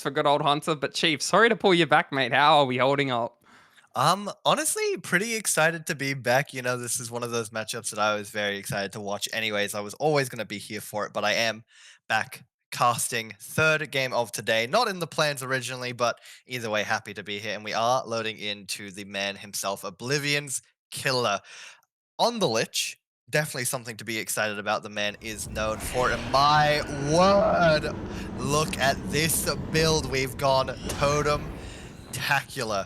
for good old Hunter. But Chief, sorry to pull you back, mate. How are we holding up? Honestly, pretty excited to be back. This is one of those matchups that I was very excited to watch anyways. I was always going to be here for it, but I am back casting third game of today. Not in the plans originally, but either way, happy to be here. And we are loading into the man himself, Oblivion's killer. On the Lich, definitely something to be excited about. The man is known for it. And my word, look at this build. We've gone totem-tacular.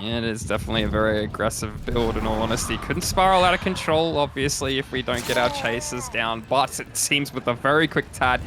Yeah, it is definitely a very aggressive build, in all honesty. Couldn't spiral out of control, obviously, if we don't get our chasers down. But it seems with a very quick tag,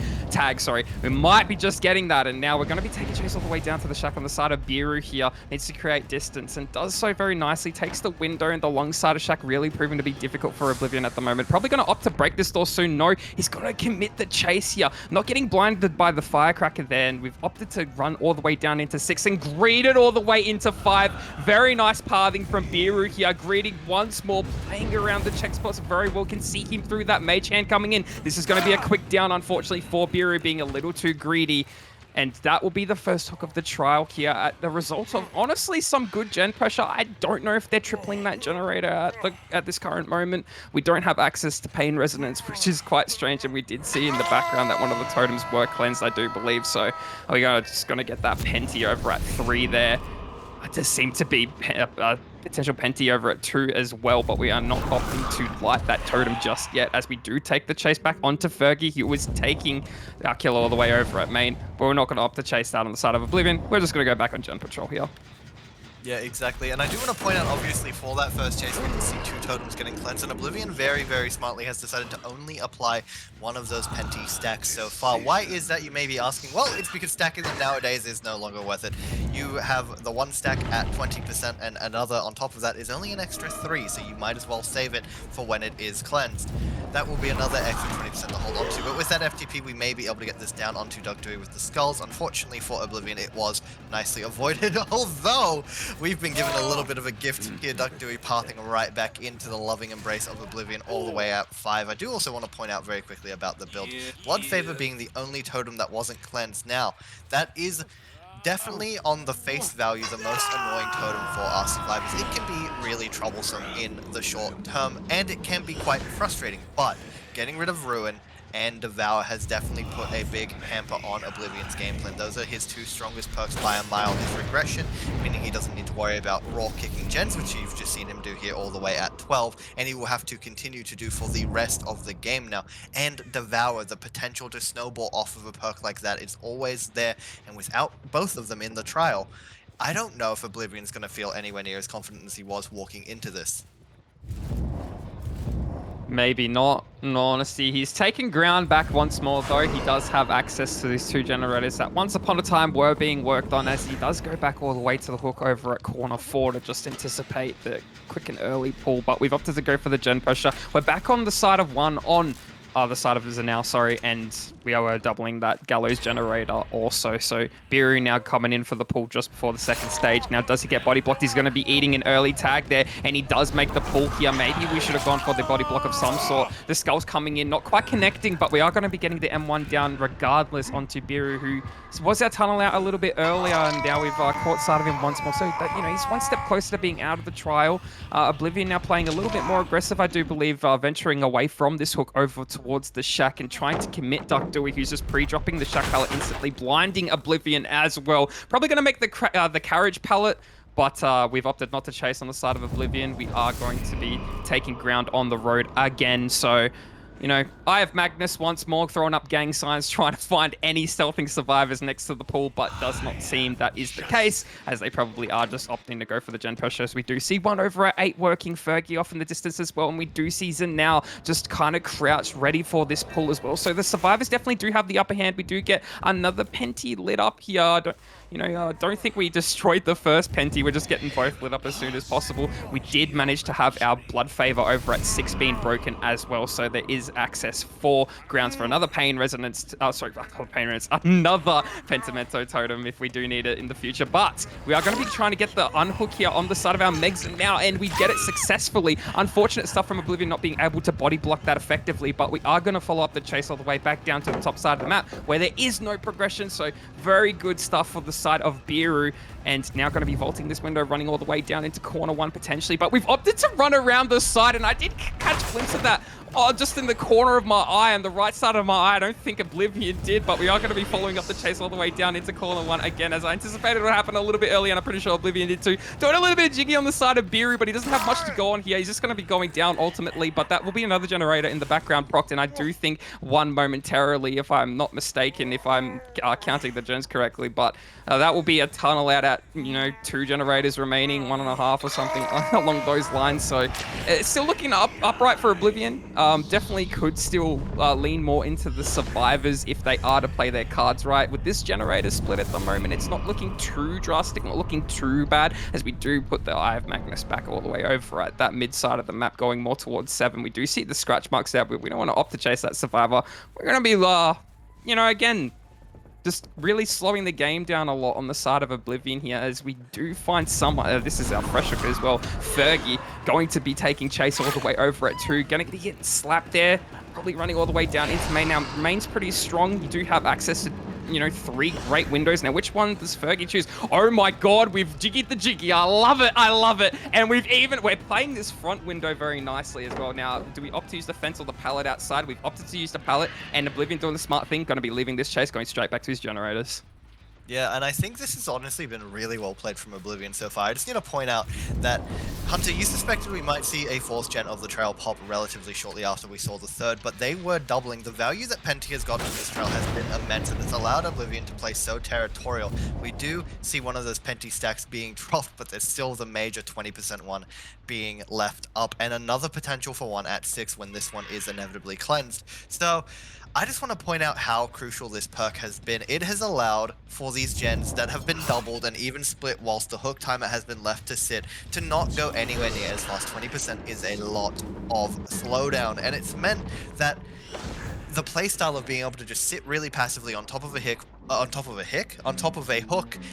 we might be just getting that. And now we're going to be taking chase all the way down to the shack on the side of Biru here. Needs to create distance and does so very nicely. Takes the window and the long side of shack, really proving to be difficult for Oblivion at the moment. Probably going to opt to break this door soon. No, he's going to commit the chase here. Not getting blinded by the firecracker there. And we've opted to run all the way down into 6 and greeted all the way into 5. Very nice pathing from Biru here. Greeting once more, playing around the check spots very well. Can see him through that mage hand coming in. This is going to be a quick down, unfortunately, for Biru being a little too greedy. And that will be the first hook of the trial here at the result of, honestly, some good gen pressure. I don't know if they're tripling that generator at this current moment. We don't have access to pain resonance, which is quite strange. And we did see in the background that one of the totems were cleansed, I do believe. So we are just going to get that Penti over at 3 there. It does seem to be a potential Penti over at 2 as well, but we are not opting to light that totem just yet, as we do take the chase back onto Fergie. He was taking our kill all the way over at main, but we're not going to opt to chase that on the side of Oblivion. We're just going to go back on Gen Patrol here. Yeah, exactly. And I do want to point out, obviously, for that first chase, we can see 2 totems getting cleansed, and Oblivion very, very smartly has decided to only apply one of those Penti stacks so far. Why is that, you may be asking? Well, it's because stacking them nowadays is no longer worth it. You have the one stack at 20%, and another on top of that is only an extra 3, so you might as well save it for when it is cleansed. That will be another extra 20% to hold on to, but with that FTP, we may be able to get this down onto Dugtui with the skulls. Unfortunately for Oblivion, it was nicely avoided, although we've been given a little bit of a gift here. Dugtui pathing right back into the loving embrace of Oblivion all the way at 5. I do also want to point out very quickly about the build. Blood Favor being the only totem that wasn't cleansed. Now, that is definitely on the face value the most annoying totem for our survivors. It can be really troublesome in the short term, and it can be quite frustrating, but getting rid of Ruin and Devour has definitely put a big hamper on Oblivion's game plan. Those are his 2 strongest perks by a mile. His Regression, meaning he doesn't need to worry about raw kicking gens, which you've just seen him do here all the way at 12, and he will have to continue to do for the rest of the game now. And Devour, the potential to snowball off of a perk like that is always there, and without both of them in the trial, I don't know if Oblivion's going to feel anywhere near as confident as he was walking into this. Maybe not, in all honesty. He's taken ground back once more, though. He does have access to these 2 generators that once upon a time were being worked on, as he does go back all the way to the hook over at corner 4 to just anticipate the quick and early pull. But we've opted to go for the gen pressure. We're back on the side of 1 on other side of Zanel, sorry, and we are doubling that Gallows generator also. So Biru now coming in for the pull just before the second stage. Now, does he get body blocked? He's going to be eating an early tag there, and he does make the pull here. Maybe we should have gone for the body block of some sort. The skull's coming in, not quite connecting, but we are going to be getting the M1 down regardless onto Biru, who was our tunnel out a little bit earlier, and now we've caught sight of him once more. So, that, he's one step closer to being out of the trial. Oblivion now playing a little bit more aggressive, I do believe, venturing away from this hook over towards the shack and trying to commit Dugtui, who's just pre-dropping the shack pallet instantly, blinding Oblivion as well. Probably going to make the carriage pallet, but we've opted not to chase on the side of Oblivion. We are going to be taking ground on the road again, so I have Magnus once more throwing up gang signs, trying to find any stealthing survivors next to the pool, but does not seem that is the case, as they probably are just opting to go for the gen pressure. So we do see one over at 8 working Fergie off in the distance as well, and we do see Zen now just kind of crouched, ready for this pull as well. So the survivors definitely do have the upper hand. We do get another Penti lit up here. Don't think we destroyed the first Penti. We're just getting both lit up as soon as possible. We did manage to have our blood favor over at 6 being broken as well, so there is access for grounds for another pain resonance. Sorry, not pain resonance, another Pentimento totem if we do need it in the future. But we are going to be trying to get the unhook here on the side of our Megs now, and we get it successfully. Unfortunate stuff from Oblivion not being able to body block that effectively, but we are going to follow up the chase all the way back down to the top side of the map where there is no progression. So very good stuff for the side of Biru, and now going to be vaulting this window, running all the way down into corner one potentially. But we've opted to run around the side, and I did catch a glimpse of that. Oh, just in the corner of my eye, on the right side of my eye. I don't think Oblivion did, but we are going to be following up the chase all the way down into corner one again, as I anticipated would happen a little bit earlier, and I'm pretty sure Oblivion did too. Doing a little bit of jiggy on the side of Biru, but he doesn't have much to go on here. He's just going to be going down ultimately, but that will be another generator in the background procced, and I do think one momentarily, if I'm not mistaken, if I'm counting the gens correctly, but that will be a tunnel out at, 2 generators remaining, 1.5 or something along those lines. So it's still looking upright for Oblivion. Definitely could still lean more into the survivors if they are to play their cards right. With this generator split at the moment, it's not looking too drastic, not looking too bad, as we do put the Eye of Magnus back all the way over at that mid side of the map, going more towards 7. We do see the scratch marks there, but we don't want to opt to chase that survivor. We're going to be, again, just really slowing the game down a lot on the side of Oblivion here, as we do find someone, this is our fresh hook as well, Fergie, going to be taking chase all the way over at 2, gonna get slapped there, probably running all the way down into main. Now, main's pretty strong, you do have access to 3 great windows. Now, which one does Fergie choose? Oh my god, we've jiggied the jiggy. I love it. I love it. And we're playing this front window very nicely as well. Now, do we opt to use the fence or the pallet outside? We've opted to use the pallet, and Oblivion doing the smart thing, going to be leaving this chase, going straight back to his generators. Yeah, and I think this has honestly been really well played from Oblivion so far. I just need to point out that, Hunter, you suspected we might see a 4th gen of the trail pop relatively shortly after we saw the 3rd, but they were doubling. The value that Penti has gotten from this trail has been immense, and it's allowed Oblivion to play so territorial. We do see one of those Penti stacks being dropped, but there's still the major 20% one being left up, and another potential for one at 6 when this one is inevitably cleansed. So I just want to point out how crucial this perk has been. It has allowed for these gens that have been doubled and even split whilst the hook timer has been left to sit to not go anywhere near as fast. 20% is a lot of slowdown, and it's meant that the playstyle of being able to just sit really passively on top of a hook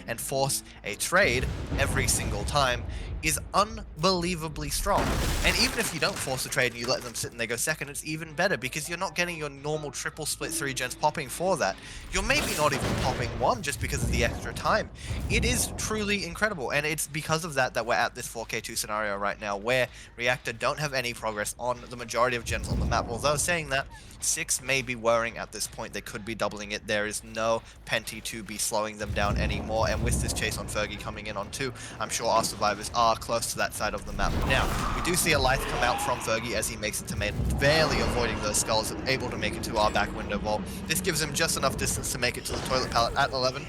and force a trade every single time is unbelievably strong. And even if you don't force a trade and you let them sit and they go second, it's even better, because you're not getting your normal triple split 3 gens popping for that. You're maybe not even popping 1 just because of the extra time. It is truly incredible, and it's because of that that we're at this 4K2 scenario right now, where Reactor don't have any progress on the majority of gens on the map. Although saying that, 6 may be worrying at this point. They could be doubling it. There is no Penti to be slowing them down anymore, and with this chase on Fergie coming in on 2, I'm sure our survivors are close to that side of the map. Now, we do see a light come out from Fergie as he makes it to main, barely avoiding those skulls, able to make it to our back window vault. This gives him just enough distance to make it to the toilet pallet at 11.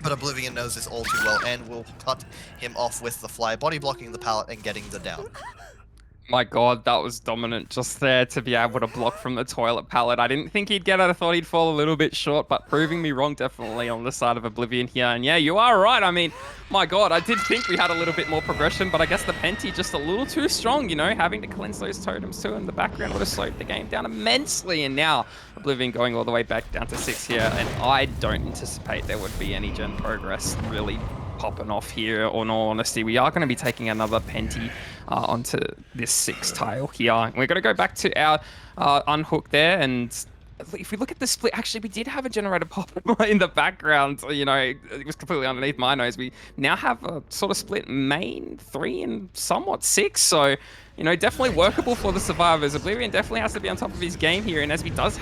But Oblivion knows this all too well and will cut him off with the fly, body blocking the pallet and getting the down. My god, that was dominant just there to be able to block from the toilet pallet. I didn't think he'd get it. I thought he'd fall a little bit short, but proving me wrong definitely on the side of Oblivion here. And yeah, you are right. I mean, my god, I did think we had a little bit more progression, but I guess the Penti just a little too strong, having to cleanse those totems too in the background would have slowed the game down immensely. And now Oblivion going all the way back down to 6 here, and I don't anticipate there would be any gen progress really popping off here, or in all honesty. We are going to be taking another Penti onto this 6 tile here. We're going to go back to our unhook there, and if we look at the split, actually we did have a generator pop in the background, it was completely underneath my nose. We now have a sort of split main 3 and somewhat 6, so definitely workable for the survivors. Oblivion definitely has to be on top of his game here, and as he does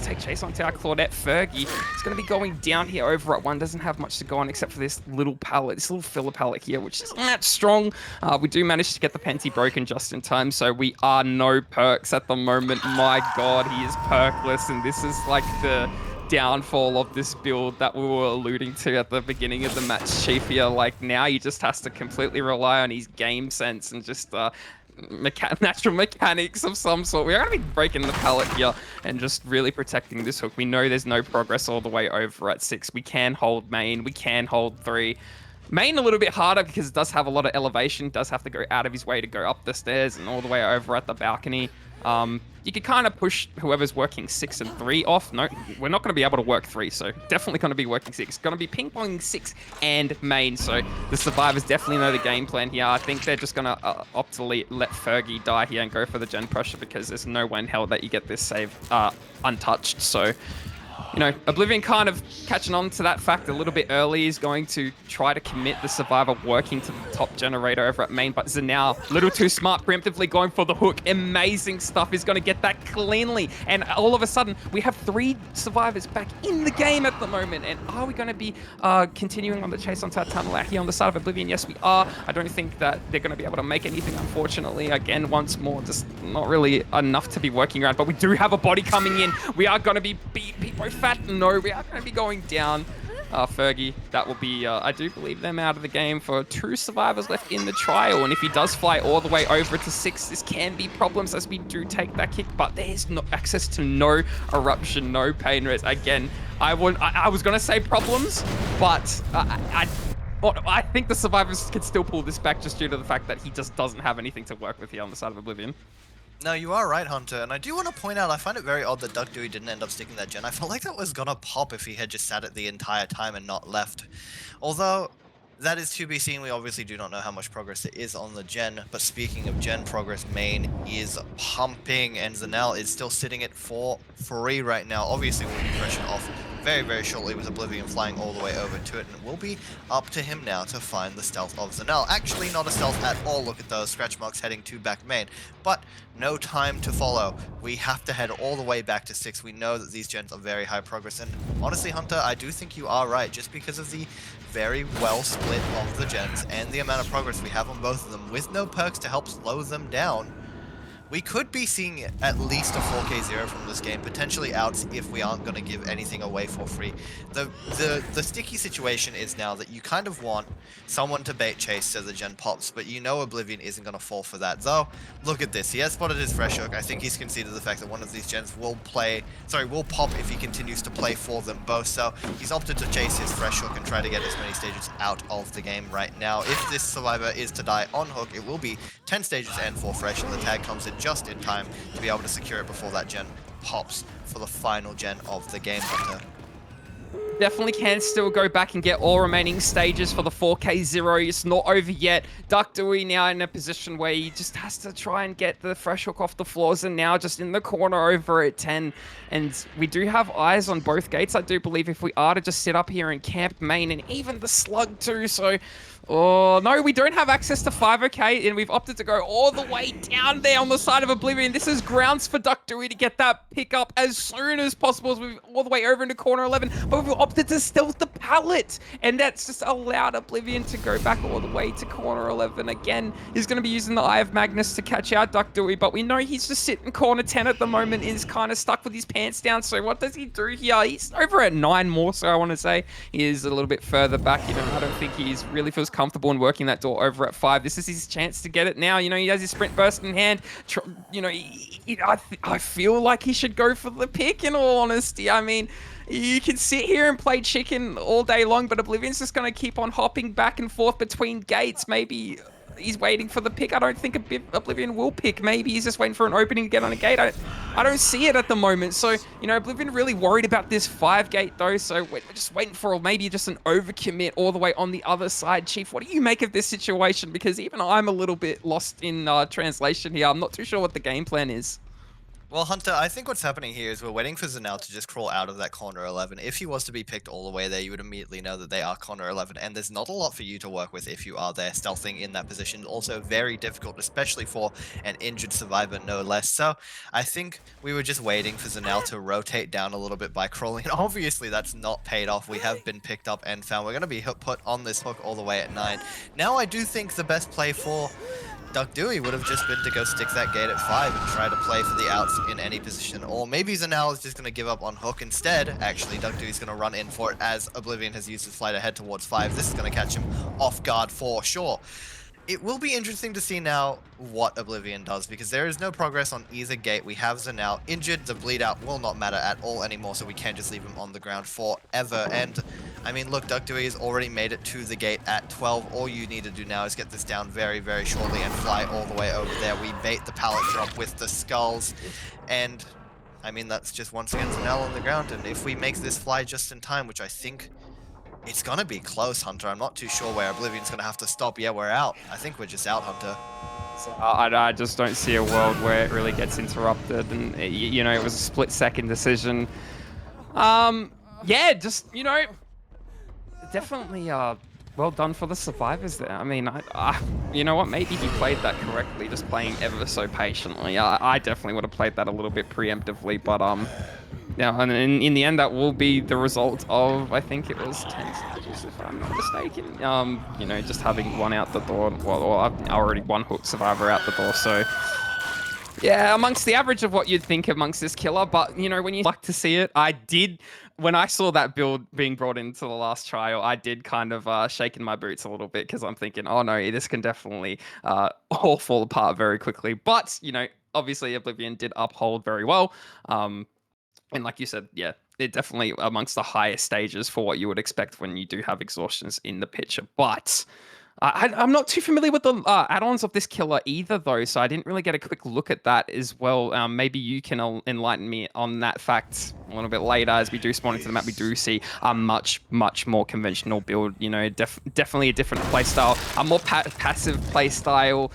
take chase onto our Claudette Fergie, he's going to be going down here over at 1. Doesn't have much to go on except for this little pallet, this little filler pallet here, which isn't that strong. We do manage to get the Penti broken just in time, so we are no perks at the moment. My god, he is perkless, and this is like the downfall of this build that we were alluding to at the beginning of the match, Chief here. Like, now he just has to completely rely on his game sense and just natural mechanics of some sort. We're going to be breaking the pallet here and just really protecting this hook. We know there's no progress all the way over at 6. We can hold main, we can hold 3. Main a little bit harder because it does have a lot of elevation, does have to go out of his way to go up the stairs and all the way over at the balcony. you could kind of push whoever's working 6 and 3 off. No, we're not going to be able to work 3, so definitely going to be working 6. Going to be ping-ponging 6 and main, so the survivors definitely know the game plan here. I think they're just going to opt to let Fergie die here and go for the gen pressure because there's no way in hell that you get this save untouched, so... You know, Oblivion kind of catching on to that fact a little bit early is going to try to commit the survivor working to the top generator over at main, but Zanal, a little too smart, preemptively going for the hook. Amazing stuff. Is going to get that cleanly. And all of a sudden, we have 3 survivors back in the game at the moment. And are we going to be continuing on the chase onto our tunnel out here on the side of Oblivion? Yes, we are. I don't think that they're going to be able to make anything, unfortunately. Again, once more, just not really enough to be working around. But we do have a body coming in. We are going to be people fat. No, we are going to be going down. Fergie, that will be, I do believe, them out of the game for 2 survivors left in the trial. And if he does fly all the way over to 6, this can be problems as we do take that kick. But there's no access to no eruption, no pain res. Again, I was going to say problems, but I think the survivors can still pull this back just due to the fact that he just doesn't have anything to work with here on the side of Oblivion. No, you are right, Hunter, and I do want to point out, I find it very odd that Duck Dewey didn't end up sticking that gen. I felt like that was gonna pop if he had just sat it the entire time and not left. Although, that is to be seen, we obviously do not know how much progress there is on the gen, but speaking of gen progress, main is pumping, and Zanel is still sitting at 4 free right now. Obviously, we'll be pressured off very, very shortly with Oblivion flying all the way over to it, and it will be up to him now to find the stealth of Zanel. Actually, not a stealth at all. Look at those scratch marks heading to back main, but no time to follow. We have to head all the way back to 6. We know that these gens are very high progress, and honestly, Hunter, I do think you are right, just because of the very well split of the gens and the amount of progress we have on both of them with no perks to help slow them down. We could be seeing at least a 4K0 from this game, potentially outs if we aren't going to give anything away for free. The sticky situation is now that you kind of want someone to bait chase so the gen pops, but you know Oblivion isn't going to fall for that. Though, look at this. He has spotted his fresh hook. I think he's conceded the fact that one of these gens will pop if he continues to play for them both. So he's opted to chase his fresh hook and try to get as many stages out of the game right now. If this survivor is to die on hook, it will be 10 stages and 4 fresh, and the tag comes in just in time to be able to secure it before that gen pops for the final gen of the game, Hunter. Definitely can still go back and get all remaining stages for the 4K0. It's not over yet. Duck Dewey now in a position where he just has to try and get the fresh hook off the floors, and now just in the corner over at 10. And we do have eyes on both gates, I do believe, if we are to just sit up here and camp main, and even the slug too. So, oh, no, we don't have access to 5, okay, and we've opted to go all the way down there on the side of Oblivion. This is grounds for Duck Dewey to get that pick up as soon as possible, as we're all the way over into corner 11, but we've opted to stealth the pallet, and that's just allowed Oblivion to go back all the way to corner 11 again. He's going to be using the Eye of Magnus to catch out Duck Dewey, but we know he's just sitting corner 10 at the moment, is kind of stuck with his pants down, so what does he do here? He's over at 9 more, so I want to say. He is a little bit further back, you know, I don't think he's really feels comfortable in working that door over at 5. This is his chance to get it now. You know, he has his sprint burst in hand. You know, I feel like he should go for the pick, in all honesty. I mean, you can sit here and play chicken all day long, but Oblivion's just going to keep on hopping back and forth between gates. Maybe he's waiting for the pick. I don't think Oblivion will pick. Maybe he's just waiting for an opening to get on a gate. I don't see it at the moment. So, you know, Oblivion really worried about this 5 gate though. So we're just waiting for maybe just an overcommit all the way on the other side. Chief, what do you make of this situation? Because even I'm a little bit lost in translation here. I'm not too sure what the game plan is. Well, Hunter, I think what's happening here is we're waiting for Zanel to just crawl out of that corner 11. If he was to be picked all the way there, you would immediately know that they are corner 11, and there's not a lot for you to work with if you are there stealthing in that position. Also very difficult, especially for an injured survivor, no less. So I think we were just waiting for Zanel to rotate down a little bit by crawling, and obviously that's not paid off. We have been picked up and found. We're going to be put on this hook all the way at 9. Now I do think the best play for Duck Dewey would have just been to go stick that gate at 5 and try to play for the outs in any position. Or maybe Zanel is just going to give up on hook instead. Actually, Duck Dewey's going to run in for it as Oblivion has used his flight ahead towards 5. This is going to catch him off guard for sure. It will be interesting to see now what Oblivion does, because there is no progress on either gate. We have Zanao injured. The bleed out will not matter at all anymore, so we can't just leave him on the ground forever. And, I mean, look, Dugdui has already made it to the gate at 12. All you need to do now is get this down very, very shortly and fly all the way over there. We bait the pallet drop with the skulls, and, I mean, that's just once again Zanao on the ground. And if we make this fly just in time, which I think it's gonna be close, Hunter. I'm not too sure where Oblivion's gonna have to stop. Yeah, we're out. I think we're just out, Hunter. So I just don't see a world where it really gets interrupted, and you know, it was a split-second decision. Yeah, just, you know, definitely well done for the survivors there. I mean, you know what? Maybe he played that correctly, just playing ever so patiently. I definitely would have played that a little bit preemptively, but yeah, and in the end, that will be the result of, I think it was 10 stages, if I'm not mistaken. You know, just having one out the door, well, or already one hook survivor out the door, so yeah, amongst the average of what you'd think amongst this killer, but you know, when you like to see it, when I saw that build being brought into the last trial, I did kind of shake in my boots a little bit, because I'm thinking, oh no, this can definitely all fall apart very quickly. But, you know, obviously Oblivion did uphold very well. And like you said, yeah, it definitely amongst the highest stages for what you would expect when you do have exhaustions in the picture. But I'm not too familiar with the add-ons of this killer either, though, so I didn't really get a quick look at that as well. Maybe you can enlighten me on that fact a little bit later. As we do spawn into the map, we do see a much more conventional build. You know, definitely a different playstyle, a more passive playstyle,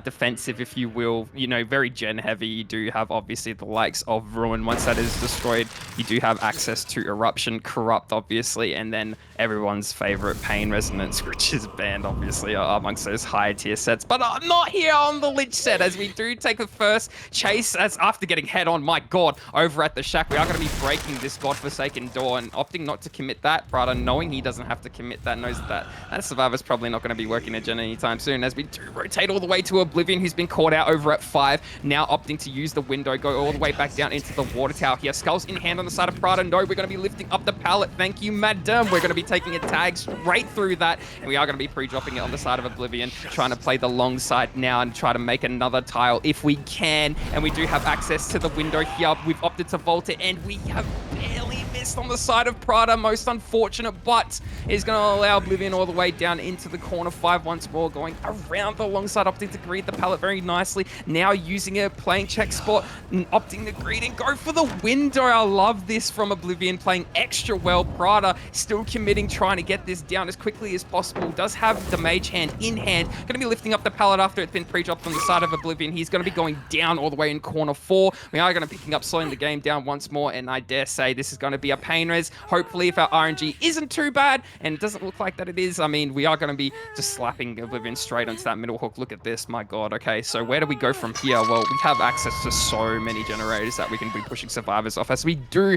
defensive, if you will. You know, very gen heavy. You do have obviously the likes of Ruin. Once that is destroyed, you do have access to Eruption, Corrupt, obviously, and then everyone's favorite Pain Resonance, which is banned, obviously, amongst those higher tier sets. But I'm not here on the Lich set, as we do take the first chase, as after getting head on, my god, over at the shack. We are going to be breaking this godforsaken door and opting not to commit that. Prada, knowing he doesn't have to commit that, knows that survivor's probably not going to be working a gen anytime soon, as we do rotate all the way to Oblivion, who's been caught out over at 5, now opting to use the window, go all the way back down into the water tower here. Skulls in hand on the side of Prada. No, we're going to be lifting up the pallet. Thank you, madam. We're going to be taking a tag straight through that, and we are going to be pre-dropping it on the side of Oblivion, trying to play the long side now and try to make another tile if we can. And we do have access to the window here. We've opted to vault it, and we have barely missed on the side of Prada. Most unfortunate, but is going to allow Oblivion all the way down into the corner 5 once more, going around the long side, opting to greet the pallet very nicely. Now using it, playing check spot, opting to greet and go for the window. I love this from Oblivion, playing extra well. Prada still committing, trying to get this down as quickly as possible. Does have the mage hand in hand. Going to be lifting up the pallet after it's been pre-dropped on the side of Oblivion. He's going to be going down all the way in corner 4. We are going to be picking up, slowing the game down once more, and I dare say this is going to be a pain res. Hopefully, if our RNG isn't too bad, and it doesn't look like that it is, I mean, we are going to be just slapping Oblivion straight onto that middle hook. Look at this, my god. Okay, so where do we go from here? Well, we have access to so many generators that we can be pushing survivors off, as we do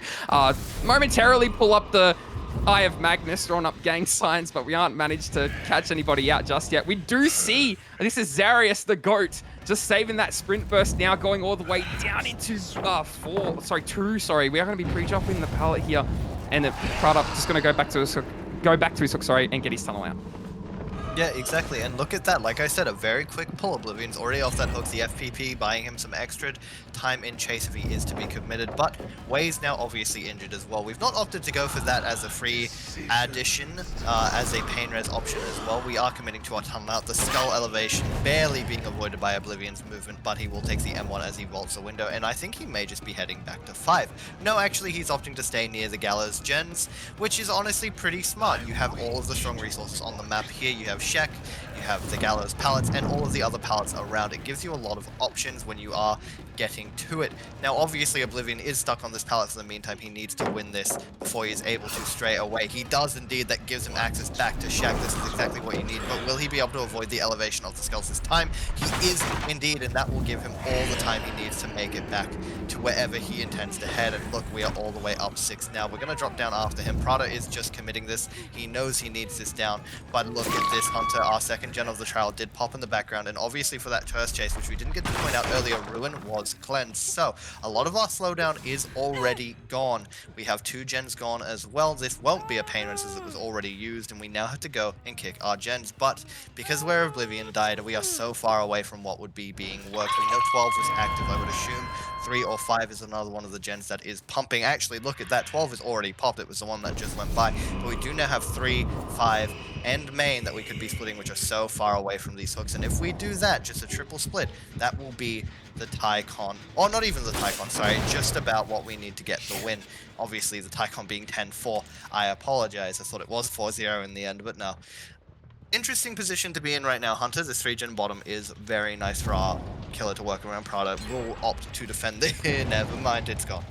momentarily pull up the Eye of Magnus, drawn up gang signs, but we aren't managed to catch anybody out just yet. We do see, this is Zarius the GOAT, just saving that sprint burst now, going all the way down into 2. We are going to be pre-dropping the pallet here, and the product just going to go back to his hook, and get his tunnel out. Yeah, exactly, and look at that. Like I said, a very quick pull. Oblivion's already off that hook. The FPP buying him some extra time in chase if he is to be committed, but Wei's now obviously injured as well. We've not opted to go for that as a free addition, as a pain res option as well. We are committing to our tunnel out. The skull elevation barely being avoided by Oblivion's movement, but he will take the M1 as he vaults the window, and I think he may just be heading back to 5. No, actually, he's opting to stay near the gallows gens, which is honestly pretty smart. You have all of the strong resources on the map here. You have Shek, you have the gallows pallets, and all of the other pallets around. It gives you a lot of options when you are getting to it. Now, obviously, Oblivion is stuck on this pallet for the meantime. He needs to win this before he is able to stray away. He does indeed. That gives him access back to Shek. This is exactly what you need, but will he be able to avoid the elevation of the skulls this time? He is indeed, and that will give him all the time he needs to make it back to wherever he intends to head. And look, we are all the way up 6 now. We're going to drop down after him. Prada is just committing this. He knows he needs this down, but look at this, Hunter. Our second gen of the trial did pop in the background, and obviously for that first chase, which we didn't get to point out earlier, Ruin was was cleansed. So a lot of our slowdown is already gone. We have 2 gens gone as well. This won't be a pain run since it was already used, and we now have to go and kick our gens. But because where Oblivion died, we are so far away from what would be being worked. We know 12 was active. I would assume 3 or 5 is another one of the gens that is pumping. Actually, look at that. 12 is already popped. It was the one that just went by. But we do now have 3, 5, and main that we could be splitting, which are so far away from these hooks. And if we do that, just a triple split, that will be the Tycon. Or not even the Tycon, sorry, just about what we need to get the win. Obviously, the Tycon being 10-4. I apologize. I thought it was 4-0 in the end, but no. Interesting position to be in right now, Hunter. This 3-gen bottom is very nice for our killer to work around. Prada will opt to defend the never mind, it's gone.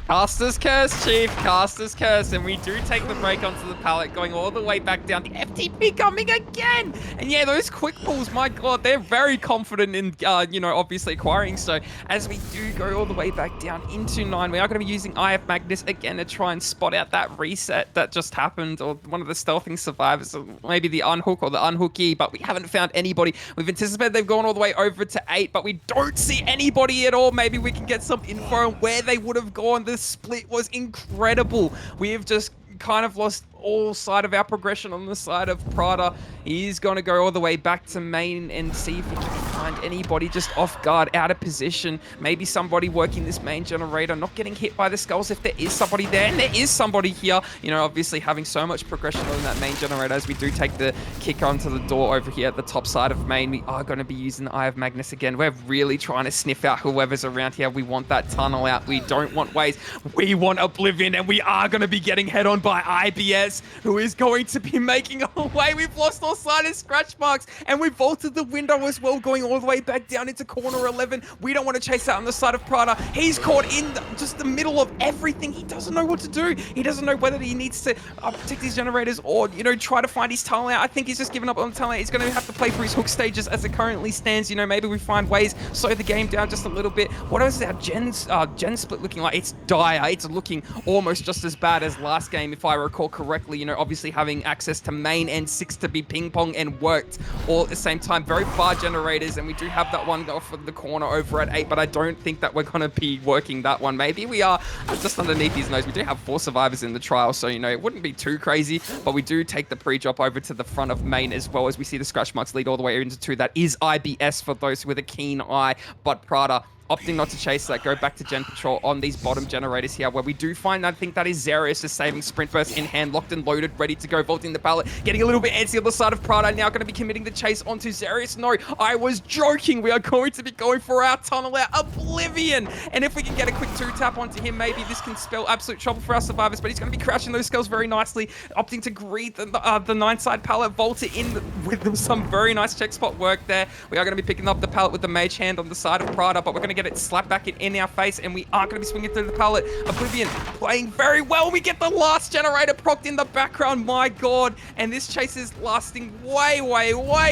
Caster's Curse, Chief. Caster's Curse. And we do take the break onto the pallet, going all the way back down. The FTP coming again. And yeah, those quick pulls, my god, they're very confident in, you know, obviously acquiring. So as we do go all the way back down into 9, we are going to be using IF Magnus again to try and spot out that reset that just happened, or one of the stealthing survivors, or maybe the unhook or the unhooky, but we haven't found anybody. We've anticipated they've gone all the way over to 8, but we don't see anybody at all. Maybe we can get some info on where they would have gone. The split was incredible. We have just kind of lost all side of our progression on the side of Prada. He's going to go all the way back to main and see if he can find anybody just off guard, out of position. Maybe somebody working this main generator, not getting hit by the skulls if there is somebody there. And there is somebody here, you know, obviously having so much progression on that main generator. As we do take the kick onto the door over here at the top side of main, we are going to be using the Eye of Magnus again. We're really trying to sniff out whoever's around here. We want that tunnel out. We don't want ways. We want Oblivion, and we are going to be getting head on by IBS, who is going to be making our way. We've lost all sight of scratch marks, and we vaulted the window as well, going all the way back down into corner 11. We don't want to chase out on the side of Prada. He's caught in just the middle of everything. He doesn't know what to do. He doesn't know whether he needs to protect his generators or, you know, try to find his tunnel out. I think he's just given up on the tunnel out. He's going to have to play for his hook stages as it currently stands. You know, maybe we find ways, slow the game down just a little bit. What else is our gen split looking like? It's dire. It's looking almost just as bad as last game, if I recall correctly. You know, obviously having access to main and 6 to be ping pong and worked all at the same time. Very far generators, and we do have that one off of the corner over at 8, but I don't think that we're going to be working that one. Maybe we are just underneath his nose. We do have 4 survivors in the trial, so, you know, it wouldn't be too crazy, but we do take the pre-drop over to the front of main as well, as we see the scratch marks lead all the way into 2. That is IBS for those with a keen eye, but Prada opting not to chase that, go back to Gen Patrol on these bottom generators here, where we do find, I think that is Zarius is saving Sprint Burst in hand, locked and loaded, ready to go, vaulting the pallet, getting a little bit antsy on the side of Prada, now going to be committing the chase onto Zarius. No, I was joking. We are going to be going for our tunnel out, Oblivion, and if we can get a quick 2-tap onto him, maybe this can spell absolute trouble for our survivors, but he's going to be crouching those skulls very nicely, opting to greet the 9-side pallet, vault it in with some very nice check spot work there. We are going to be picking up the pallet with the mage hand on the side of Prada, but we're going to get it slapped back in our face, and we are going to be swinging through the pallet. Oblivion playing very well. We get the last generator procced in the background, my god, and this chase is lasting way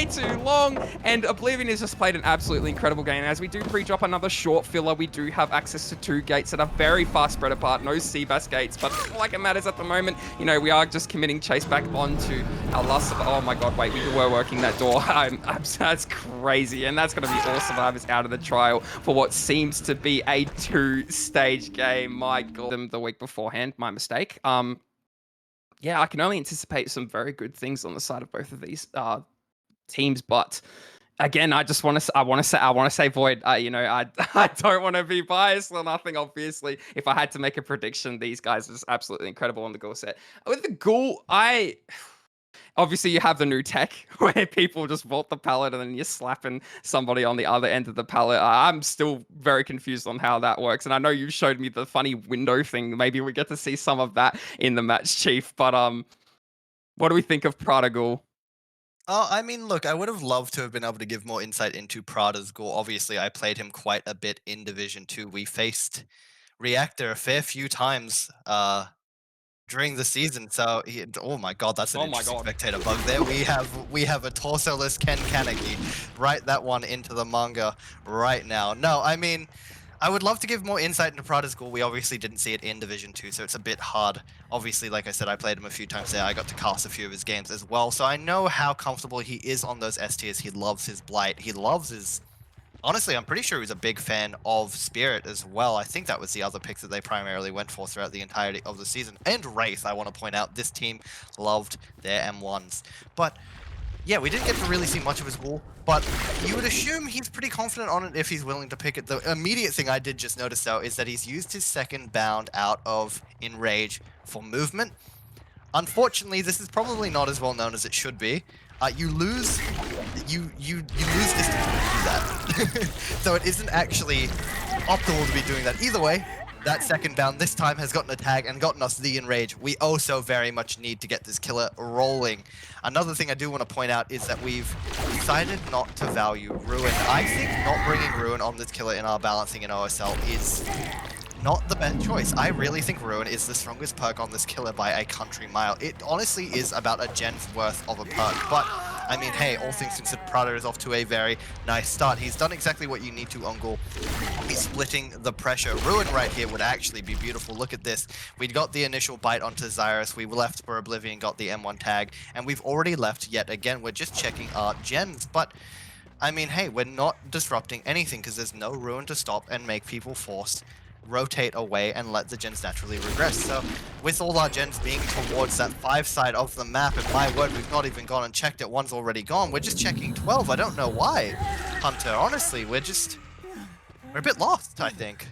too long, and Oblivion has just played an absolutely incredible game. As we do pre-drop another short filler, we do have access to 2 gates that are very far spread apart, no Seabass gates, but like it matters at the moment, you know, we are just committing chase back onto our last, oh my god, wait, we were working that door. That's crazy, and that's going to be all survivors out of the trial for what seems to be a 2-stage game. My god, the week beforehand, my mistake. Yeah, I can only anticipate some very good things on the side of both of these teams, but again, I just want to say Void. You know, I don't want to be biased or nothing. Obviously, if I had to make a prediction, these guys are just absolutely incredible on the Ghoul set. With the Ghoul, obviously, you have the new tech where people just vault the pallet and then you're slapping somebody on the other end of the pallet. I'm still very confused on how that works. And I know you showed me the funny window thing. Maybe we get to see some of that in the match, Chief. But what do we think of Prodigal? Oh, I mean, look, I would have loved to have been able to give more insight into Prada's goal. Obviously, I played him quite a bit in Division 2. We faced Reactor a fair few times during the season, so oh my god, that's an interesting spectator bug there. We have a torso-less Ken Kaneki. Write that one into the manga right now. No, I mean, I would love to give more insight into Prada's goal. We obviously didn't see it in Division 2, so it's a bit hard. Obviously, like I said, I played him a few times there. I got to cast a few of his games as well, so I know how comfortable he is on those S tiers. He loves his Blight. He loves his Honestly, I'm pretty sure he was a big fan of Spirit as well. I think that was the other pick that they primarily went for throughout the entirety of the season. And Wraith, I want to point out, this team loved their M1s. But yeah, we didn't get to really see much of his wall, but you would assume he's pretty confident on it if he's willing to pick it. The immediate thing I did just notice, though, is that he's used his second bound out of Enrage for movement. Unfortunately, this is probably not as well known as it should be. You lose distance when you do that. So it isn't actually optimal to be doing that. Either way, that second bound this time has gotten a tag and gotten us the Enrage. We also very much need to get this killer rolling. Another thing I do want to point out is that we've decided not to value Ruin. I think not bringing Ruin on this killer in our balancing in OSL is not the best choice. I really think Ruin is the strongest perk on this killer by a country mile. It honestly is about a gen's worth of a perk, but I mean, hey, all things considered, Prada is off to a very nice start. He's done exactly what you need to, Ungul. He's splitting the pressure. Ruin right here would actually be beautiful. Look at this. We'd got the initial bite onto Xyrus. We left for Oblivion, got the M1 tag, and we've already left yet again. We're just checking our gens, but I mean, hey, we're not disrupting anything because there's no Ruin to stop and make people force rotate away and let the gens naturally regress. So with all our gens being towards that 5 side of the map, and my word, we've not even gone and checked it, one's already gone. We're just checking 12. I don't know why, Hunter. Honestly, we're a bit lost, I think.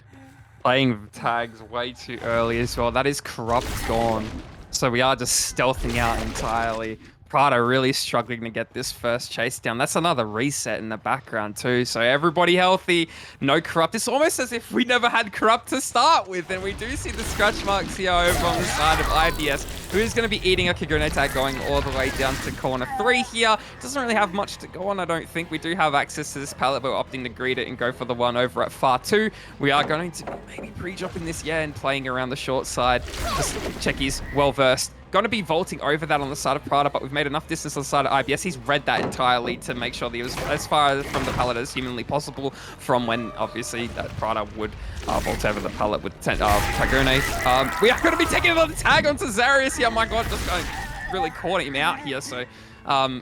Playing tags way too early as well. That is Corrupt gone. So we are just stealthing out entirely. Prada really struggling to get this first chase down. That's another reset in the background too. So everybody healthy, no Corrupt. It's almost as if we never had Corrupt to start with. And we do see the scratch marks here over on the side of IBS, who is going to be eating a Kagune tag going all the way down to corner 3 here. Doesn't really have much to go on, I don't think. We do have access to this pallet, but we're opting to greet it and go for the one over at far 2. We are going to be maybe pre-dropping this, yeah, and playing around the short side. Just Checky's well-versed. Going to be vaulting over that on the side of Prada, but we've made enough distance on the side of IBS. He's read that entirely to make sure that he was as far from the pallet as humanly possible from when, obviously, that Prada would vault over the pallet with Kagune. We are going to be taking another tag onto Xarius here. Oh my god, just going really caught him out here. So,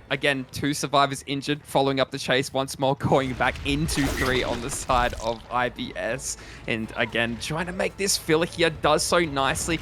again, 2 survivors injured, following up the chase once more, going back into 3 on the side of IBS. And again, trying to make this filler here, does so nicely.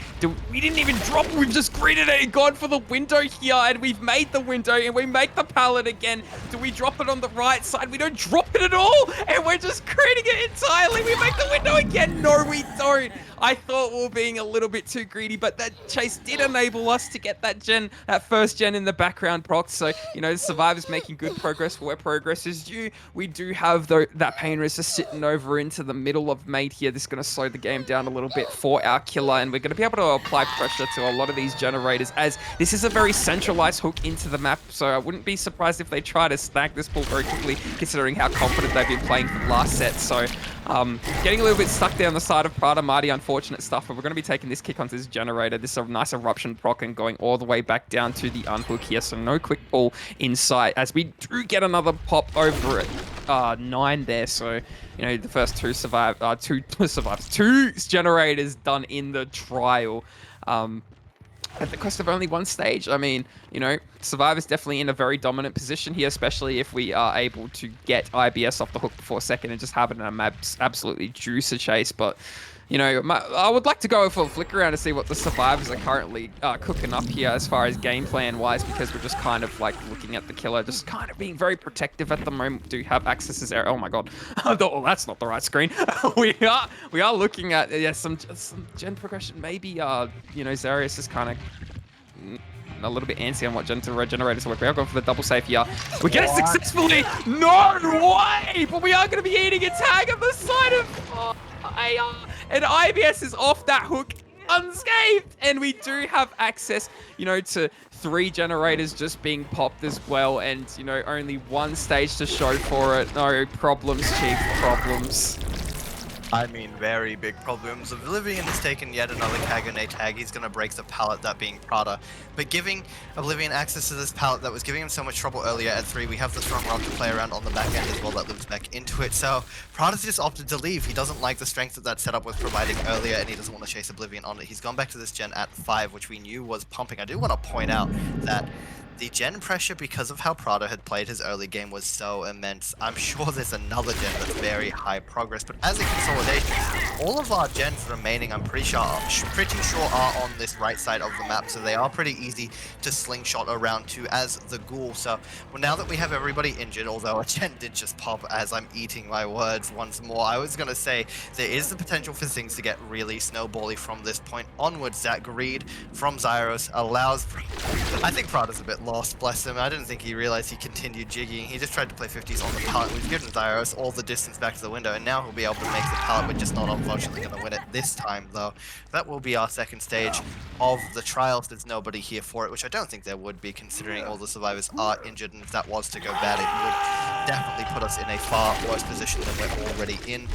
We didn't even drop, we've just greeted it and gone for the window here, and we've made the window, and we make the pallet again. Do we drop it on the right side? We don't drop it at all, and we're just creating it entirely. We make the window again. No, we don't. I thought we were being a little bit too greedy, but that chase did enable us to get that gen, that first gen in the background proc. So, you know, the survivors making good progress for where progress is due. We do have that pain resist sitting over into the middle of mate here. This is going to slow the game down a little bit for our killer, and we're going to be able to apply pressure to a lot of these generators, as this is a very centralized hook into the map. So I wouldn't be surprised if they try to snag this ball very quickly, considering how confident they've been playing for the last set. So getting a little bit stuck down the side of Prada, Marty, unfortunate stuff, but we're going to be taking this kick onto this generator. This is a nice eruption proc and going all the way back down to the unhook here. So no quick ball in sight, as we do get another pop over at 9 there. So, you know, the first 2 survive, 2 survives, 2 generators done in the trial. At the cost of only 1 stage. I mean, you know, Survivor's definitely in a very dominant position here, especially if we are able to get IBS off the hook before second and just have it in a absolutely juicer chase. But, you know, I would like to go for a flick around to see what the Survivors are currently cooking up here as far as game plan wise, because we're just kind of like looking at the killer, just kind of being very protective at the moment. Do have access to Zara. Oh my god. Oh, that's not the right screen. we are looking at, yeah, some gen progression. Maybe, you know, Zarius is kind of a little bit antsy on what generators work. We are going for the double save here. We get it successfully. No way! But we are going to be eating a tag on the side of AR. And IBS is off that hook unscathed. And we do have access, you know, to 3 generators just being popped as well. And, you know, only 1 stage to show for it. No problems, chief, problems. I mean, very big problems. Oblivion has taken yet another Kagune tag. He's going to break the pallet, that being Prada. But giving Oblivion access to this pallet that was giving him so much trouble earlier at 3, we have the strong rock to play around on the back end as well that lives back into it. So Prada's just opted to leave. He doesn't like the strength that setup was providing earlier, and he doesn't want to chase Oblivion on it. He's gone back to this gen at 5, which we knew was pumping. I do want to point out that The gen pressure, because of how Prada had played his early game, was so immense. I'm sure there's another gen that's very high progress, but as a consolidation, all of our gens remaining, I'm pretty sure are on this right side of the map, so they are pretty easy to slingshot around to as the ghoul. So, well, now that we have everybody injured, although a gen did just pop as I'm eating my words once more, I was going to say there is the potential for things to get really snowbally from this point onwards. That greed from Zyros allows... I think Prada's a bit lost, bless him. I didn't think he realized he continued jigging. He just tried to play 50s on the pallet. We've given Zyros all the distance back to the window, and now he'll be able to make the pallet. We're just not unfortunately going to win it this time, though. That will be our second stage of the trials. There's nobody here for it, which I don't think there would be, considering all the survivors are injured, and if that was to go bad, it would definitely put us in a far worse position than we're already in.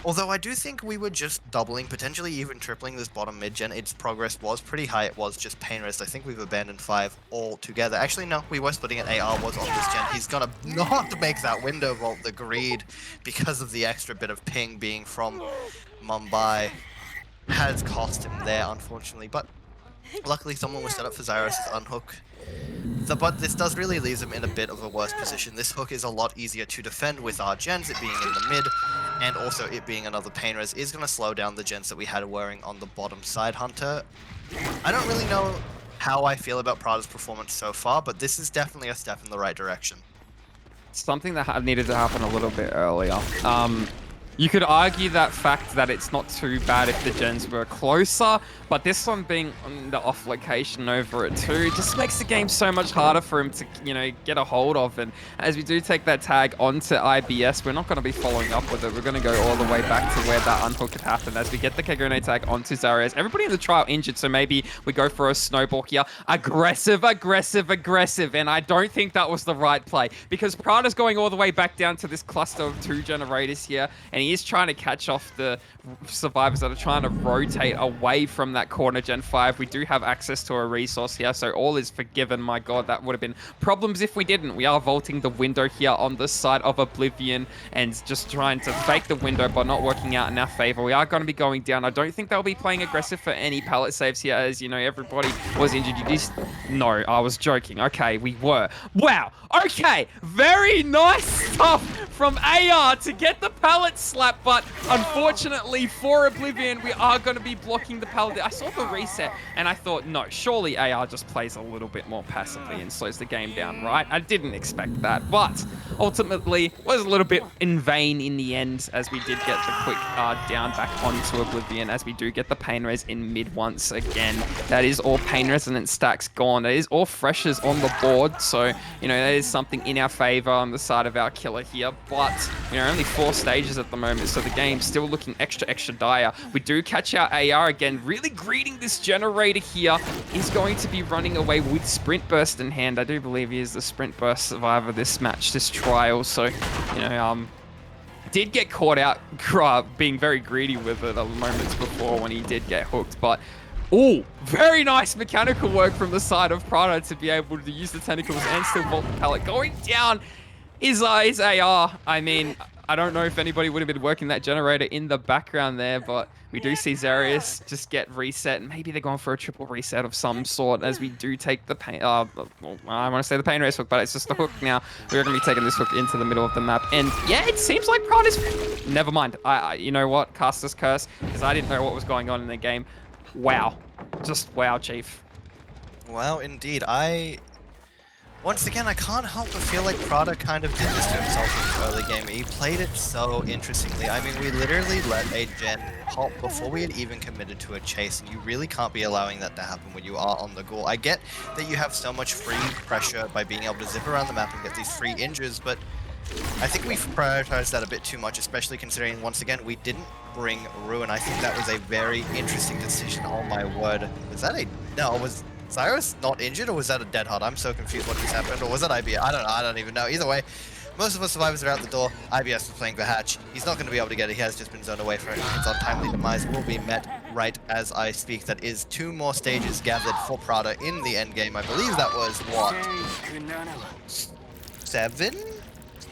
Although I do think we were just doubling, potentially even tripling this bottom mid-gen. Its progress was pretty high. It was just pain rest. I think we've abandoned 5 altogether. Actually, no, we were splitting it. AR was on this gen. He's gonna not make that window vault. The greed, because of the extra bit of ping being from Mumbai, has cost him there, unfortunately. But luckily, someone was set up for Zyros' unhook. But this does really leave him in a bit of a worse position. This hook is a lot easier to defend with our gens, it being in the mid, and also it being another pain res is going to slow down the gens that we had wearing on the bottom side. Hunter, I don't really know how I feel about Prada's performance so far, but this is definitely a step in the right direction. Something that needed to happen a little bit earlier. You could argue that fact that it's not too bad if the gens were closer, but this one being on the off location over it too just makes the game so much harder for him to, you know, get a hold of. And as we do take that tag onto IBS, we're not going to be following up with it. We're going to go all the way back to where that unhook had happened. As we get the Kagune tag onto Zarias, everybody in the trial injured, so maybe we go for a snowball here. Aggressive, aggressive, aggressive, and I don't think that was the right play, because Prada's going all the way back down to this cluster of 2 generators here, and he is trying to catch off the survivors that are trying to rotate away from that corner Gen 5. We do have access to a resource here, so all is forgiven. My god, that would have been problems if we didn't. We are vaulting the window here on the side of Oblivion and just trying to fake the window, but not working out in our favor. We are going to be going down. I don't think they'll be playing aggressive for any pallet saves here, as, you know, everybody was injured. You just... No, I was joking. Okay, we were. Wow. Okay, very nice stuff from AR to get the pallet slap, but unfortunately for Oblivion, we are going to be blocking the pallet. I saw the reset and I thought, no, surely AR just plays a little bit more passively and slows the game down, right? I didn't expect that, but ultimately was a little bit in vain in the end, as we did get the quick down back onto Oblivion, as we do get the pain res in mid once again. That is all pain resonant stacks gone. That is all freshers on the board, so, you know, that is something in our favor on the side of our killer here, but, you know, only 4 stages at the moment, so the game's still looking extra dire. We do catch our AR again, really greeting this generator here. He's going to be running away with Sprint Burst in hand. I do believe he is the Sprint Burst survivor this match, this trial, so, you know, did get caught out being very greedy with it moments before when he did get hooked, but oh, very nice mechanical work from the side of Prada to be able to use the tentacles and still vault the pallet. Going down is AR. I mean, I don't know if anybody would have been working that generator in the background there, but we do see Zarius just get reset, and maybe they're going for a triple reset of some sort, as we do take the pain... I want to say the pain race hook, but it's just the hook now. We're going to be taking this hook into the middle of the map, and yeah, it seems like Prada's... Never mind. You know what? Caster's curse, because I didn't know what was going on in the game. Wow. Just wow, Chief. Wow, indeed. Once again, I can't help but feel like Prada kind of did this to himself in the early game. He played it so interestingly. I mean, we literally let a gen pop before we had even committed to a chase, and you really can't be allowing that to happen when you are on the ghoul. I get that you have so much free pressure by being able to zip around the map and get these free injures, but I think we've prioritized that a bit too much, especially considering, once again, we didn't bring Ruin. I think that was a very interesting decision. Oh my word. Was that a... No, was Cyrus not injured, or was that a dead hard? I'm so confused what just happened. Or was that IBS? I don't know. I don't even know. Either way, most of us survivors are out the door. IBS is playing the hatch. He's not going to be able to get it. He has just been zoned away from it. His untimely demise will be met right as I speak. That is 2 more stages gathered for Prada in the end game. I believe that was, what? 7?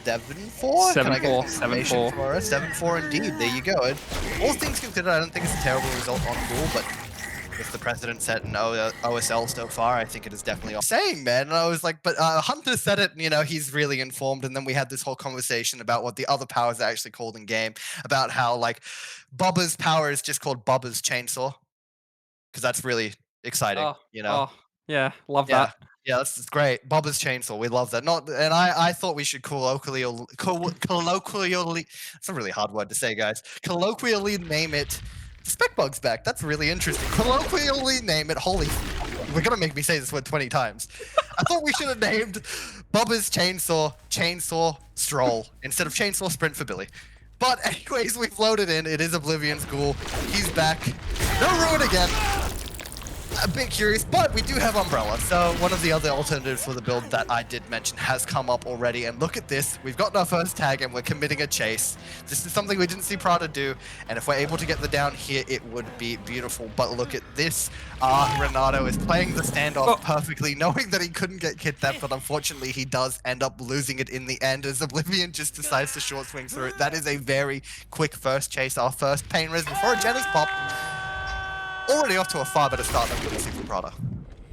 7-4? 7-4. 7-4. 7-4 indeed. There you go. And all things considered, I don't think it's a terrible result on Ghoul, but with the precedent set in OSL so far, I think it is definitely saying, man. And I was like, but Hunter said it, you know, he's really informed. And then we had this whole conversation about what the other powers are actually called in game, about how like Bubba's power is just called Bubba's chainsaw, because that's really exciting, Oh, you know? yeah, love Yeah. that. Yeah, that's great. Bubba's chainsaw, we love that. Not, and I thought we should colloquially. It's a really hard word to say, guys. Colloquially name it. Spec Bug's back. That's really interesting. Colloquially name it. Holy, we're gonna make me say this word 20 times. I thought we should have named Bubba's Chainsaw Stroll instead of Chainsaw Sprint for Billy. But anyways, we've loaded in. It is Oblivion's Ghoul. He's back. No ruin again. A bit curious, but we do have Umbrella. So one of the other alternatives for the build that I did mention has come up already. And look at this. We've gotten our first tag and we're committing a chase. This is something we didn't see Prada do. And if we're able to get the down here, it would be beautiful. But look at this. Renato is playing the standoff perfectly, knowing that he couldn't get kit that, but unfortunately he does end up losing it in the end as Oblivion just decides to short swing through it. That is a very quick first chase, our first pain res before a Jenny's pop. Already off to a far better start than we see from Prada.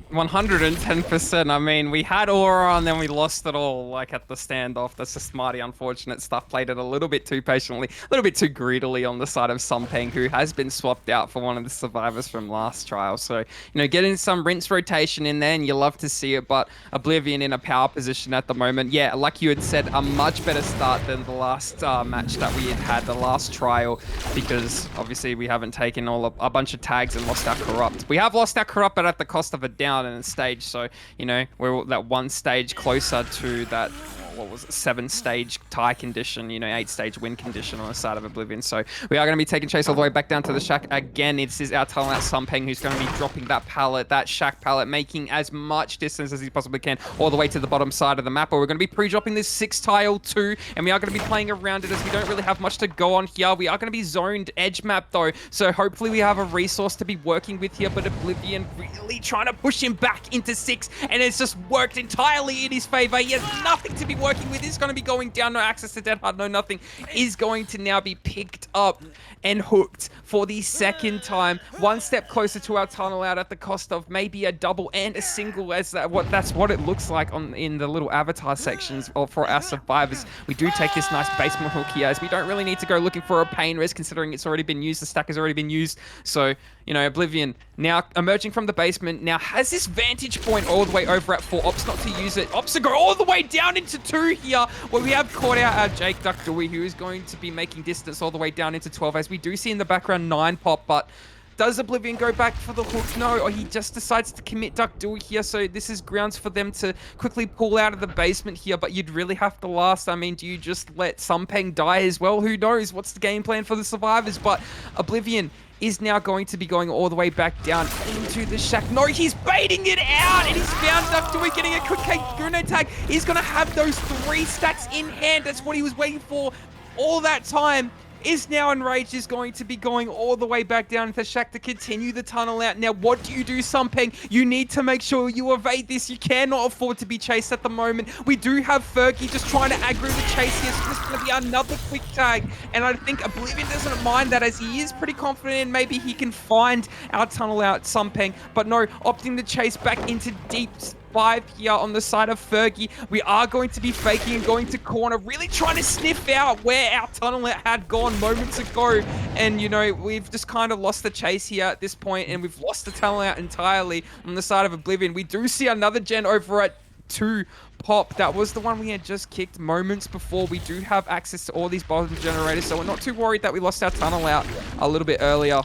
110%. I mean, we had Aura and then we lost it all, like at the standoff. That's just mighty unfortunate stuff. Played it a little bit too patiently, a little bit too greedily on the side of Sumpeng, who has been swapped out for one of the survivors from last trial. So, you know, getting some rinse rotation in there, and you love to see it. But Oblivion in a power position at the moment. Yeah, like you had said, a much better start than the last match that we had the last trial, because obviously we haven't taken a bunch of tags and lost our Corrupt. We have lost our Corrupt, but at the cost of a down in a stage, so you know we're that one stage closer to that, what was it, 7-stage tie condition, you know, 8-stage win condition on the side of Oblivion. So we are going to be taking chase all the way back down to the shack again. It is our talent out Sumpeng who's going to be dropping that pallet, that shack pallet, making as much distance as he possibly can all the way to the bottom side of the map. But we're going to be pre-dropping this 6-tile too, and we are going to be playing around it as we don't really have much to go on here. We are going to be zoned edge map though, so hopefully we have a resource to be working with here. But Oblivion really trying to push him back into 6, and it's just worked entirely in his favor. He has nothing to be working with. Is going to be going down. No access to Dead Hard, no nothing. Is going to now be picked up and hooked for the second time. One step closer to our tunnel out at the cost of maybe a double and a single, as that's what it looks like in the little avatar sections for our survivors. We do take this nice basement hook here, as we don't really need to go looking for a pain res, considering it's already been used. The stack has already been used. So, you know, Oblivion now emerging from the basement, now has this vantage point all the way over at 4. Opts not to use it. Opts to go all the way down into 2 here, where we have caught out our Jake Duck Dewey, who is going to be making distance all the way down into 12, as we do see in the background 9 pop. But does Oblivion go back for the hook? No, or he just decides to commit Duck Dewey here. So this is grounds for them to quickly pull out of the basement here, but you'd really have to last. I mean, do you just let Sumpeng die as well? Who knows? What's the game plan for the survivors? But Oblivion is now going to be going all the way back down into the shack. No, he's baiting it out, and he's found Duck Dewey getting a quick Kuno tag. He's going to have those 3 stacks in hand. That's what he was waiting for all that time. Is now enraged, is going to be going all the way back down into shack to continue the tunnel out. Now, what do you do, Sumpeng? You need to make sure you evade this. You cannot afford to be chased at the moment. We do have Fergie just trying to aggro the chase here, so this is going to be another quick tag. And I think Oblivion doesn't mind that, as he is pretty confident in maybe he can find our tunnel out Sumpeng. But no, opting to chase back into deep 5 here on the side of Fergie. We are going to be faking and going to corner, really trying to sniff out where our tunnel had gone moments ago. And, you know, we've just kind of lost the chase here at this point, and we've lost the tunnel out entirely on the side of Oblivion. We do see another gen over at 2 pop. That was the one we had just kicked moments before. We do have access to all these bottom generators, so we're not too worried that we lost our tunnel out a little bit earlier,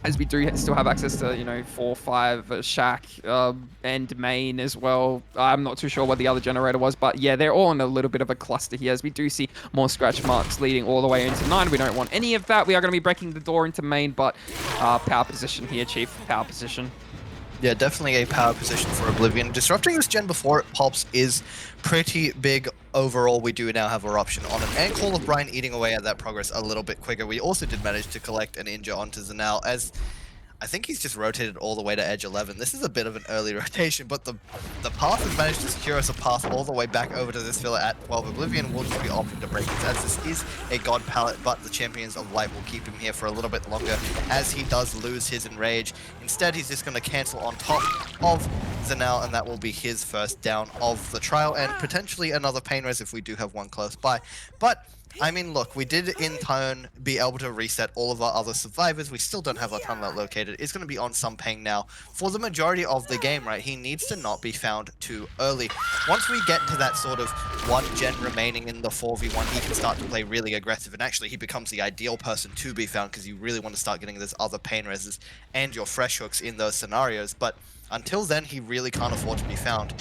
as we do still have access to, you know, 4, 5, shack, and main as well. I'm not too sure what the other generator was, but yeah, they're all in a little bit of a cluster here, as we do see more scratch marks leading all the way into 9. We don't want any of that. We are going to be breaking the door into main, but power position here, Chief. Power position. Yeah, definitely a power position for Oblivion. Disrupting this gen before it pops is pretty big overall. We do now have Eruption on it, and Call of Brine eating away at that progress a little bit quicker. We also did manage to collect an injure onto Zanal, as I think he's just rotated all the way to edge 11. This is a bit of an early rotation, but the path has managed to secure us a path all the way back over to this filler at 12. Oblivion will just be opting to break this, as this is a god palette, but the Champions of Light will keep him here for a little bit longer as he does lose his Enrage. Instead, he's just going to cancel on top of Zanel, and that will be his first down of the trial, and potentially another Pain Res if we do have one close by. But I mean, look, we did in turn be able to reset all of our other survivors. We still don't have our tunnel located. It's going to be on some ping now for the majority of the game, right? He needs to not be found too early. Once we get to that sort of one gen remaining in the 4v1, he can start to play really aggressive, and actually he becomes the ideal person to be found because you really want to start getting those other Pain Reses and your fresh hooks in those scenarios. But until then, he really can't afford to be found.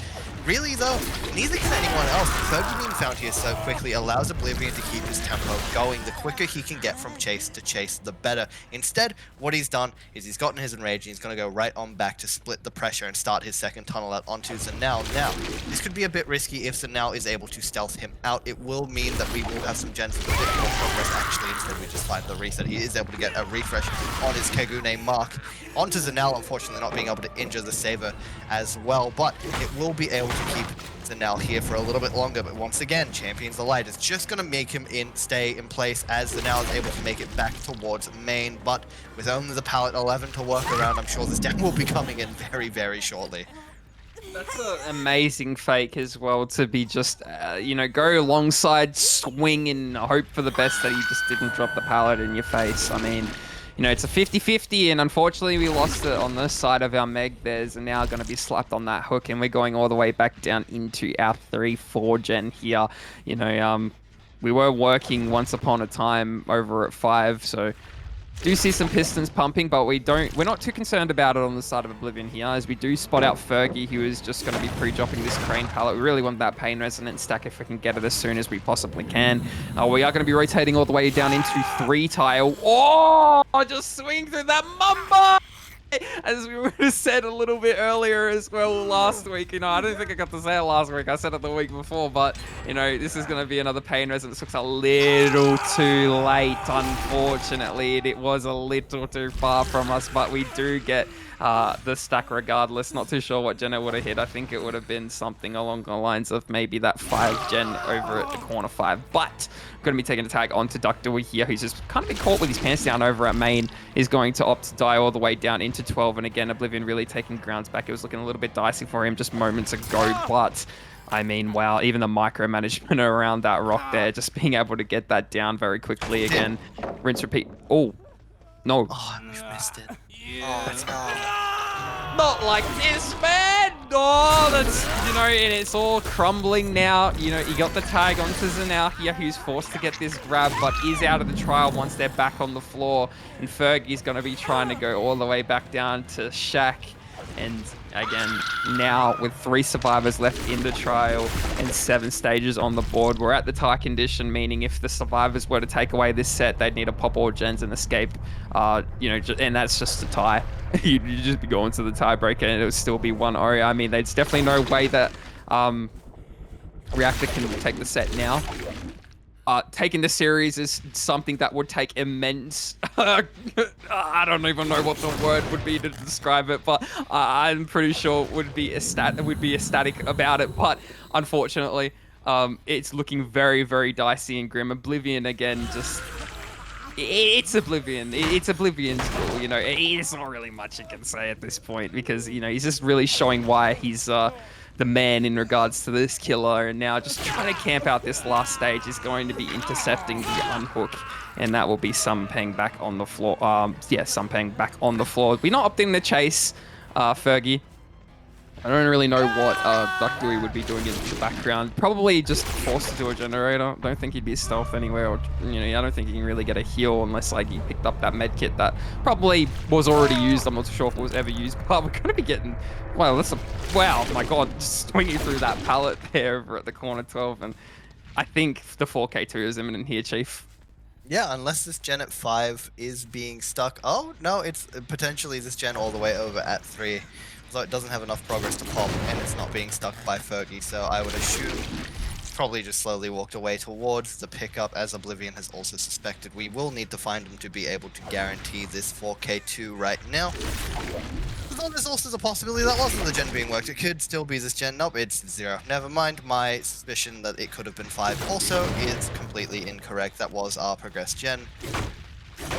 Really, though, neither can anyone else. Fergie being found here so quickly allows Oblivion to keep his tempo going. The quicker he can get from chase to chase, the better. Instead, what he's done is he's gotten his Enrage, and he's going to go right on back to split the pressure and start his second tunnel out onto Zanel. Now, this could be a bit risky if Zanel is able to stealth him out. It will mean that we will have some gens with a bit more progress, actually. Instead, we just find the reset. He is able to get a refresh on his Kegune mark onto Zanel, unfortunately not being able to injure the Saber as well, but it will be able to keep Zanel here for a little bit longer. But once again, Champions of Light is just going to make him stay in place as Zanel is able to make it back towards main, but with only the pallet 11 to work around, I'm sure this down will be coming in very, very shortly. That's an amazing fake as well, to be just, you know, go alongside, swing, and hope for the best that he just didn't drop the pallet in your face. I mean, you know, it's a 50-50, and unfortunately we lost it on this side of our Meg. There's now going to be slapped on that hook, and we're going all the way back down into our 3-4 gen here. You know, we were working once upon a time over at 5, so do see some pistons pumping, but we're not too concerned about it on the side of Oblivion here, as we do spot out Fergie, who is just going to be pre-dropping this crane pallet. We really want that Pain Resonance stack if we can get it as soon as we possibly can. We are going to be rotating all the way down into 3 tile. Oh, just swing through that Mamba! As we would have said a little bit earlier as well last week. You know, I don't think I got to say it last week. I said it the week before, but, you know, this is going to be another Pain Resonance. Looks a little too late, unfortunately. It was a little too far from us, but we do get the stack regardless. Not too sure what gen it would have hit. I think it would have been something along the lines of maybe that 5 gen over at the corner 5. But I'm going to be taking a tag onto Duckdewey here, who's just kind of been caught with his pants down over at main. Is going to opt to die all the way down into 12. And again, Oblivion really taking grounds back. It was looking a little bit dicey for him just moments ago, but I mean, wow, even the micromanagement around that rock there, just being able to get that down very quickly again. Rinse, repeat. Oh, no. Oh, we've missed it. Yeah. Oh, Not like this, man! Oh, that's, you know, and it's all crumbling now. You know, you got the tag onto Zanel here, who's forced to get this grab, but is out of the trial once they're back on the floor. And Fergie's going to be trying to go all the way back down to Shaq. And again, now with 3 survivors left in the trial and 7 stages on the board, we're at the tie condition, meaning if the survivors were to take away this set, they'd need to pop all gens and escape. You know, and that's just a tie. You'd just be going to the tiebreaker and it would still be 1-0. I mean, there's definitely no way that Reactor can take the set now. Taking the series is something that would take immense... I don't even know what the word would be to describe it, but I'm pretty sure it would be ecstatic about it. But unfortunately, it's looking very, very dicey and grim. Oblivion, again, just... It's Oblivion. It's Oblivion's rule, you know. It's not really much you can say at this point because, you know, he's just really showing why he's... the man in regards to this killer, and now just trying to camp out this last stage is going to be intercepting the unhook, and that will be Sumpeng back on the floor. Yeah, Sumpeng back on the floor. We're not opting to chase Fergie. I don't really know what Duckdewey would be doing in the background. Probably just forced to do a generator. Don't think he'd be stealth anywhere, or, you know, I don't think he can really get a heal unless, like, he picked up that med kit that probably was already used. I'm not sure if it was ever used, but we're going to be getting... Wow, that's a... Wow, my God, just swinging through that pallet there over at the corner 12, and I think the 4K2 is imminent here, Chief. yeah, unless this gen at 5 is being stuck. Oh, no, it's potentially this gen all the way over at 3. So it doesn't have enough progress to pop, and it's not being stuck by Fergie, so I would assume probably just slowly walked away towards the pickup, as Oblivion has also suspected. We will need to find him to be able to guarantee this 4K2 right now. There's also a possibility that wasn't the gen being worked. It could still be this gen. Nope, it's 0. Never mind. My suspicion that it could have been 5 also is completely incorrect. That was our progressed gen.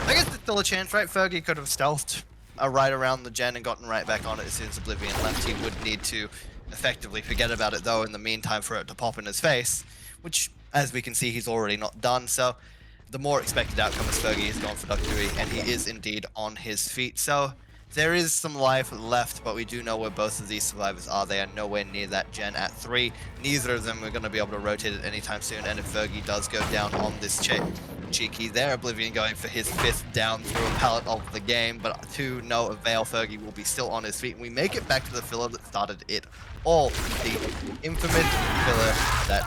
I guess there's still a chance, right? Fergie could have stealthed right around the gen and gotten right back on it as soon as Oblivion left. He would need to effectively forget about it, though, in the meantime for it to pop in his face, which, as we can see, he's already not done. So the more expected outcome is Fergie is gone for Duck Dewey, and he is indeed on his feet. So there is some life left, but we do know where both of these survivors are. They are nowhere near that gen at 3. Neither of them are going to be able to rotate it anytime soon, and if Fergie does go down on this cheeky there, Oblivion going for his 5th down through a pallet of the game, but to no avail. Fergie will be still on his feet, and we make it back to the filler that started it all. The infamous filler that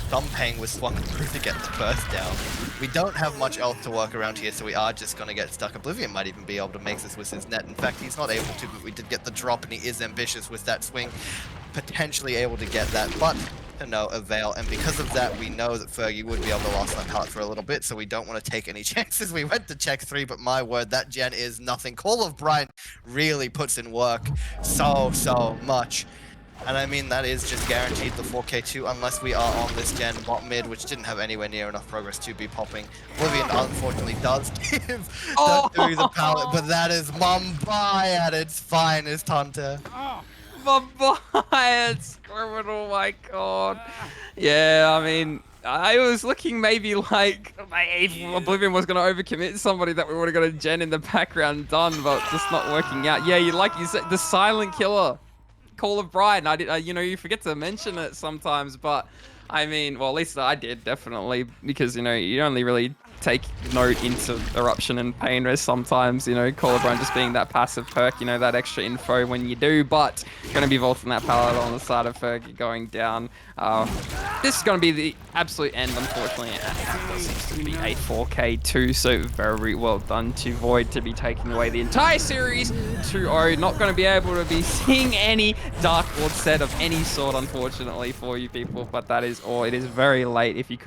Thumpang was swung through to get the first down. We don't have much else to work around here, so we are just going to get stuck. Oblivion might even be able to make this with his net. In fact, he's not able to, but we did get the drop, and he is ambitious with that swing. Potentially able to get that, but to no avail. And because of that, we know that Fergie would be able to last that pallet for a little bit, so we don't want to take any chances. We went to check 3, but my word, that gen is nothing. Call of Brine really puts in work so much. And I mean, that is just guaranteed the 4K2 unless we are on this gen bot mid, which didn't have anywhere near enough progress to be popping. Oblivion unfortunately does give Duck Dewey the pallet, but that is Mumbai at its finest, Hunter. Mumbai, it's criminal, my god. Yeah, I mean, I was looking maybe like if Oblivion was going to overcommit somebody that we would have got a gen in the background done, but just not working out. Yeah, like you said, the silent killer. Call of Bride. You know, you forget to mention it sometimes, but I mean, well, at least I did, definitely, because, you know, you only really take note into Eruption and Pain Res sometimes, you know, Call of Bride just being that passive perk, you know, that extra info when you do, but going to be vaulting that pallet on the side of Fergie going down. This is going to be the absolute end, unfortunately. It seems to be a 4K2, so very well done to Void to be taking away the entire series 2-0. Not going to be able to be seeing any Dark Lord set of any sort, unfortunately, for you people, but that is all. It is very late. If you could